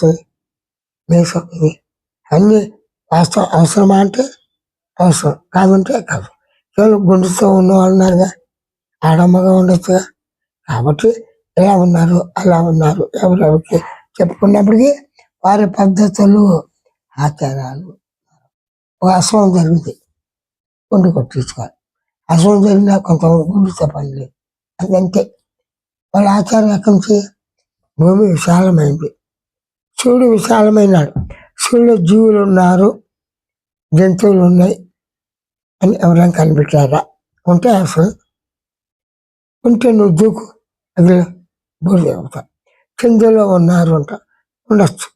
వస్తుంది మీసం ఇది అన్నీ వాస్తవం. అవసరమా అంటే అవసరం, కాదంటే కాదు. కేవలం గుండెతో ఉన్నవాళ్ళు ఉన్నారుగా, ఆడమ్మగా ఉండొచ్చుగా. కాబట్టి ఎలా ఉన్నారు అలా ఉన్నారు ఎవరెవరికి చెప్పుకున్నప్పటికీ వారి పద్ధతులు ఆచారాలు. ఒక అసవం జరిగింది, గుండు కొట్టించుకోవాలి. అసవం జరిగినా కొంతమంది గుండుతో పని లేదు, అదంతే. వాళ్ళ ఆచారం ఎక్కడి నుంచి? భూమి విశాలమైంది, శివుడు విశాలమైనాడు, శివుడు జీవులు ఉన్నారు, జంతువులు ఉన్నాయి అని ఎవరైనా కనిపెట్టారా? ఉంటే అసలు ఉంటే నువ్వు దూకు, అది బూడిద అవుతా. చంద్రులో ఉన్నారు అంట, ఉండొచ్చు,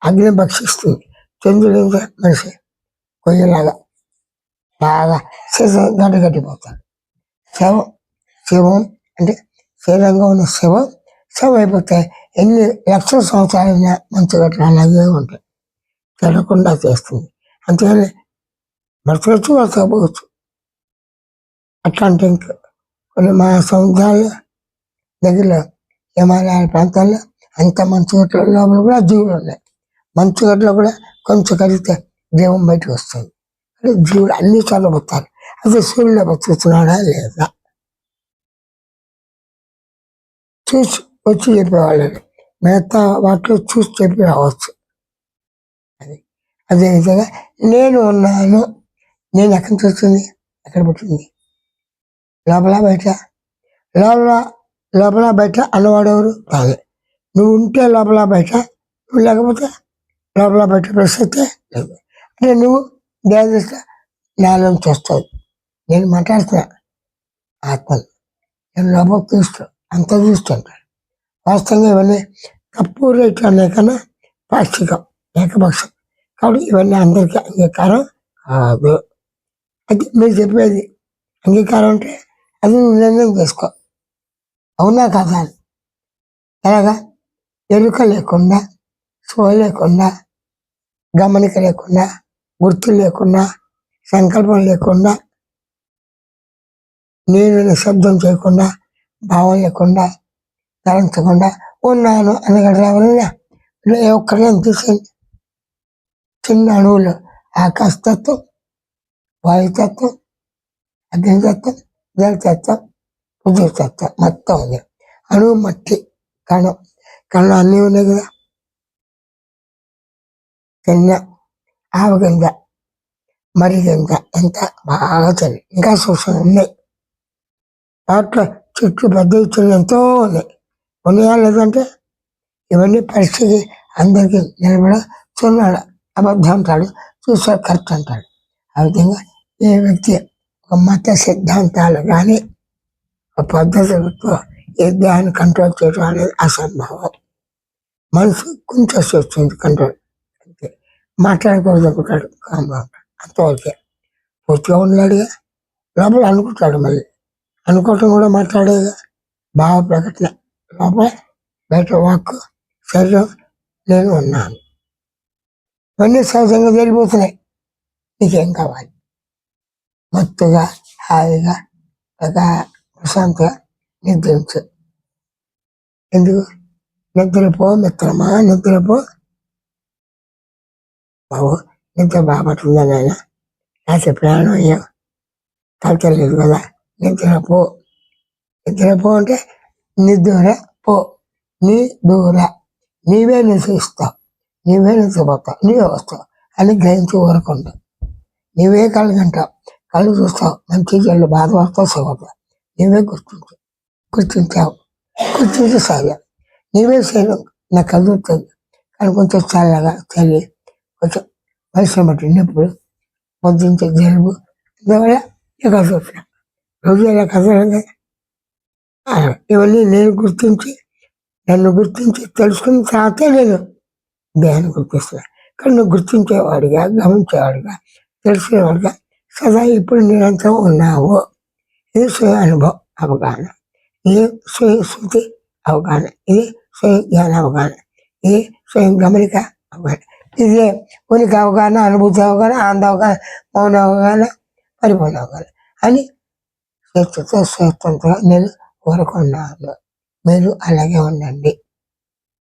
అగ్ని భక్షిస్తుంది. చంద్రుడు ఇంకా మనిషి కొయ్యలాగా బాగా గడ్డగట్టిపోతాడు. శవం శవం అంటే శరీరంగా ఉన్న శవం శవం అయిపోతాయి. ఎన్ని లక్షల సంవత్సరాలైనా మంచుగడ్డలు అలాగే ఉంటాయి, చెడకుండా చేస్తుంది. అంతేగాని బ్రతకచ్చు బ్రతకపోవచ్చు. అట్లాంటి ఇంకా కొన్ని మా సముద్రాలు దగ్గరలో హిమాలయాల ప్రాంతాల్లో అంత మంచుగడ్డల లోపల కూడా జీవులు ఉన్నాయి. మంచుగడ్డలో కూడా కొంచెం కడిగితే జీవం బయటకు వస్తుంది. అంటే జీవుడు అన్ని చోట్ల పోతారు. అదే సూర్యులో బతుకుతున్నాడా లేదా చూసి వచ్చి చెప్పేవాళ్ళని, మిగతా వాటిలో చూసి చెప్పి రావచ్చు. అది అదేవిధంగా నేను ఉన్నాను, నేను ఎక్కడి నుంచి వచ్చింది, ఎక్కడ పుట్టింది? లోపల బయట. లోపల లోపల బయట అన్నవాడెవరు? కాదు. నువ్వు ఉంటే లోపల బయట, నువ్వు లేకపోతే లోపల బయట ప్రసక్తే లేదు. అంటే నువ్వు దేవదశ నాలో చూస్తావు. నేను మాట్లాడుతున్నా ఆత్మలు, నేను లోపల చూస్తాను, అంత చూస్తుంటాను. వాస్తవంగా ఇవన్నీ తప్పు రేట్లు అనే కన్నా పాక్షికం, ఏకపక్షం. కాబట్టి ఇవన్నీ అందరికీ అంగీకారం కాదు. అది మీరు చెప్పేది అంగీకారం అంటే అది నువ్వు నిర్ణయం చేసుకో, అవునా కాదా అని. ఎలాగా? ఎరుక లేకుండా, స్పృహ లేకుండా, గమనిక లేకుండా, గుర్తు లేకుండా, సంకల్పం లేకుండా, నేను నిశ్శబ్దం చేయకుండా, భావం లేకుండా, తలంచకుండా ఉన్నాను అనగలరా ఎవరైనా? ఏ ఒక్కరిని తీసేయండి. చిన్న అణువులు ఆకాశతత్వం, వాయుతత్వం, అగ్నితత్వం, జలతత్వం, పృథ్వీతత్వం మొత్తం ఉంది. అణువు మట్టి, కణం, కణం అన్నీ ఉన్నాయి కదా. చిన్న ఆవగింజ, మరిగింజ ఎంత బాగా చలి, ఇంకా సూచన ఉన్నాయి. వాటిలో చుట్టూ పెద్ద ఇచ్చులు ఎంతో ఉన్నాయి. ఉన్నాయా లేదంటే? ఇవన్నీ పరిస్థితి అందరికీ నిలబడుతున్నాడు. అబద్ధం అంటాడు, చూసా కరెక్ట్ అంటాడు. ఆ విధంగా ఏ వ్యక్తి ఒక మత సిద్ధాంతాలు కానీ ఒక పద్ధతులతో ఏ దాన్ని కంట్రోల్ చేయడం అనేది అసంభవం. మనసు కొంచెం వస్తుంది కంట్రోల్, అంతే. మాట్లాడకూడదు అనుకుంటాడు, కామ్గా ఉంటాడు, అంతవరకే. పూర్తిగా ఉన్నాడుగా, లోపల అనుకుంటాడు. మళ్ళీ అనుకోవటం కూడా మాట్లాడేగా, భావ ప్రకటన. లోపల బయట వాక్కు, శరీరం, నేను ఉన్నాను. ఇవన్నీ సహజంగా జరిగిపోతున్నాయి. నీకేం కావాలి? మత్తుగా, హాయిగా, ఒక ప్రశాంతంగా నిద్రించు. ఎందుకు? నిద్రపో మిత్రమా, నిద్రపో బాబు. నిద్ర బాగుంటుందా నాయన? రాత్రి ప్రయాణం అయ్యావు, తగ్గలేదు కదా, నిద్రపో. నిద్రపో అంటే నిద్ర పో, నీ దూర, నీవే నిద్రిస్తావు, నీవే నిద్రపోతావు, నీవే వస్తావు అని గ్రహించి ఊరకుండా. నీవే కళ్ళగంటావు, కళ్ళు చూస్తావు, మంచి చెల్లు బాధ వస్తావు, సుఖపడతావు. నీవే గుర్తించావు, గుర్తించి సాగా. నీవే శరీరం నాకు కదులుతుంది, కానీ కొంచెం చల్లగా చలి, కొంచెం వయసును బట్టి నొప్పులు, పొద్దుంచే జలుబు, అందువల్ల ఇక కదులుతున్నా. రోజు ఇలా కదలంగా. ఇవన్నీ నేను గుర్తించి, నన్ను గుర్తించి తెలుసుకున్న తర్వాతే నేను దేహాన్ని గుర్తిస్తున్నా. కానీ నువ్వు గుర్తించేవాడిగా, గమనించేవాడిగా, తెలుసుకునేవాడిగా సదా ఇప్పుడు నిరంతరం ఉన్నావు. ఇది స్వయ అనుభవం, అవగాహన. ఇది స్వయం శృతి అవగాహన, ఇది స్వయం జ్ఞాన అవగాహన, ఇది స్వయం గమనిక అవగాహన, ఇదే ఉనికి అవగాహన, అనుభూతి అవగాహన, ఆనంద అవగాహన, మౌన అవగాహన, పరిపూర్ణ అవగాహన అని స్వేచ్ఛతో స్వేచ్ఛంతో నేను కోరుకున్నాను. మీరు అలాగే ఉండండి.